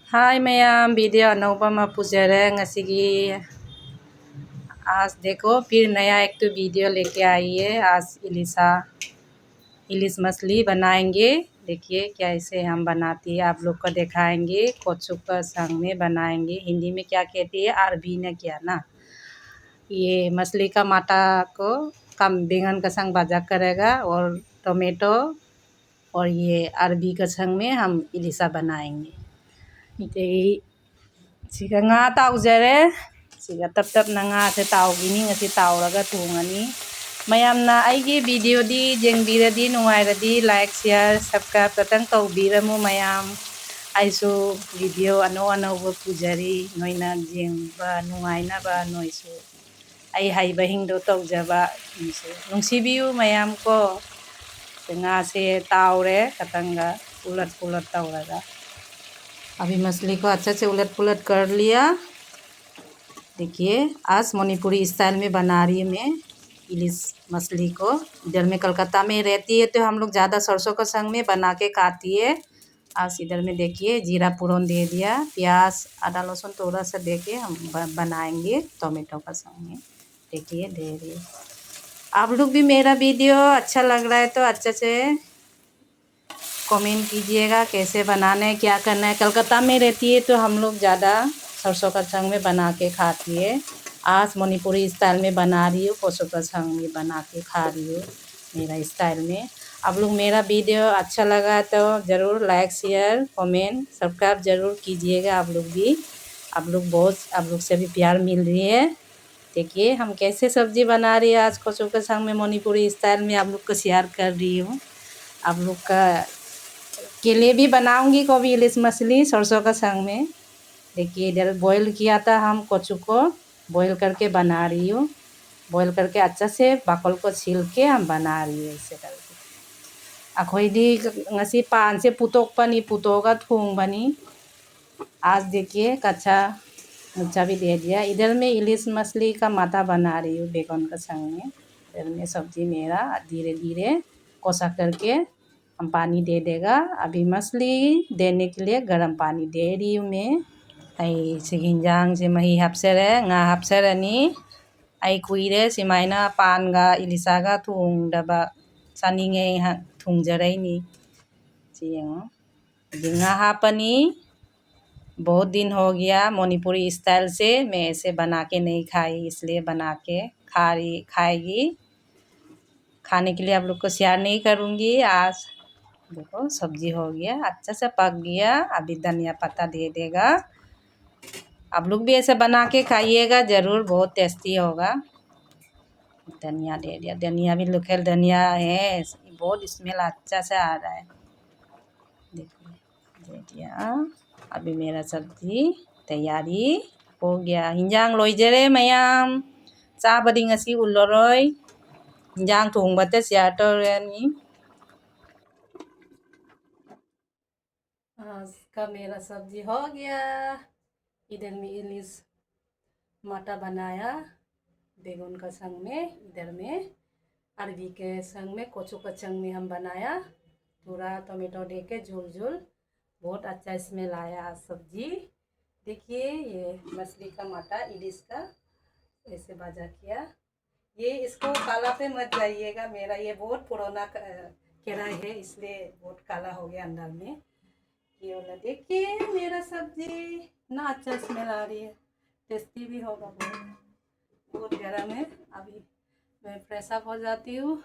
Hi ma'am video अनौबा में पुजरे ngasi आज देखो फिर नया एक तो वीडियो लेके आई है। आज इलिस मछली बनाएंगे। देखिए कैसे हम बनाती है, आप लोग को दिखाएंगे। कोचू का संग में बनाएंगे। हिंदी में क्या कहती है, अरबी ने क्या ना, ये मछली का माटा को कम बैंगन का संग भाजा करेगा और टोमेटो और ये अरबी का संग में हम इलिसा बनाएंगे। Siga nga taujere siga tap na nga se taugini ngasi tauraga thungani mayamna aigi video di jengbiradi nungairadi like share subscribe katang taubiramu mayam aisu video ano pujari noina jengba nungaina ba noisu ai haiba hingdo taujaba nungsibiu mayam ko nga se taure katanga ulat tauraga। अभी मछली को अच्छे से उलट पुलट कर लिया। देखिए आज मणिपुरी स्टाइल में बना रही है मैं इलिस मछली को। इधर में कलकत्ता में रहती है तो हम लोग ज़्यादा सरसों का संग में बना के खाती है। आज इधर में देखिए जीरा पूरन दे दिया, प्याज आदा लहसुन थोड़ा सा दे के हम बनाएंगे टोमेटो का संग में। देखिए दे रही। आप लोग भी मेरा वीडियो अच्छा लग रहा है तो अच्छे से कमेंट कीजिएगा कैसे बनाना है, क्या करना है। कलकत्ता में रहती है तो हम लोग ज़्यादा सरसों का संग में बना के खाती है। आज मणिपुरी स्टाइल में बना रही हूँ, कोसों का संग में बना के खा रही हूँ मेरा स्टाइल में। आप लोग मेरा वीडियो अच्छा लगा तो ज़रूर लाइक शेयर कमेंट सब्सक्राइब ज़रूर कीजिएगा। आप लोग भी, आप लोग से भी प्यार मिल रही है। देखिए हम कैसे सब्ज़ी बना रही है आज कोसों के संग में मणिपुरी स्टाइल में आप लोग को शेयर कर रही हूँ। आप लोग का के लिए भी बनाऊंगी कभी इलिस मछली सरसों का संग में। देखिए इधर बॉईल किया था, हम कोचू को बॉईल करके बना रही हूँ। बॉईल करके अच्छा से बाकल को छील के हम बना रही है ऐसे करके। अखोईदी ngasi पान से पुतोक पनी पुतोगा थूंग बनी। आज देखिए कच्चा मुच्चा भी दे दिया। इधर में इलिस मछली का माथा बना रही हूँ बेगन का संग में। इधर में सब्जी मेरा धीरे धीरे कोसा करके हम पानी दे देगा। अभी मछली देने के लिए गर्म पानी दे रही हूँ मैं। आई सिगिंजांग से मही हफ्सरे nga hapserani ai kuire simaina panga ilisaga thungdaba saninge thungjarai चियेंगो झींगा हापनी। बहुत दिन हो गया मणिपुरी स्टाइल से मैं ऐसे बना के नहीं खाई, इसलिए बना के खाएगी। खाने के लिए आप लोग को शेयर नहीं करूँगी। आज देखो सब्जी हो गया, अच्छा से पक गया। अभी धनिया पत्ता दे देगा। आप लोग भी ऐसे बना के खाइएगा ज़रूर, बहुत टेस्टी होगा। धनिया दे दिया, धनिया भी लोकल धनिया है, बहुत स्मेल अच्छा से आ रहा है। देखो दे दिया। अभी मेरा सब्जी तैयारी हो गया। हिंजांग लोइजरे मैम चा बदी ngasi उल्लोरोय हिंजांग थोंगबाते शेयर तोरेनी। आज का मेरा सब्जी हो गया। इधर में इलिस माटा बनाया बेगन का संग में, इधर में अरबी के संग में कोचू का संग में हम बनाया। पूरा टोमेटो दे के झोल झोल बहुत अच्छा स्मेल आया सब्जी। देखिए ये मछली का माटा इलिस का ऐसे भाजा किया। ये इसको काला पे मत जाइएगा, मेरा ये बहुत पुराना कढ़ाई है इसलिए बहुत काला हो गया अंदर में। ये वाला देखिए मेरा सब्जी ना अच्छा स्मेल आ रही है, टेस्टी भी होगा बहुत। बहुत गर्म है। अभी मैं फ्रेश अप हो जाती हूँ।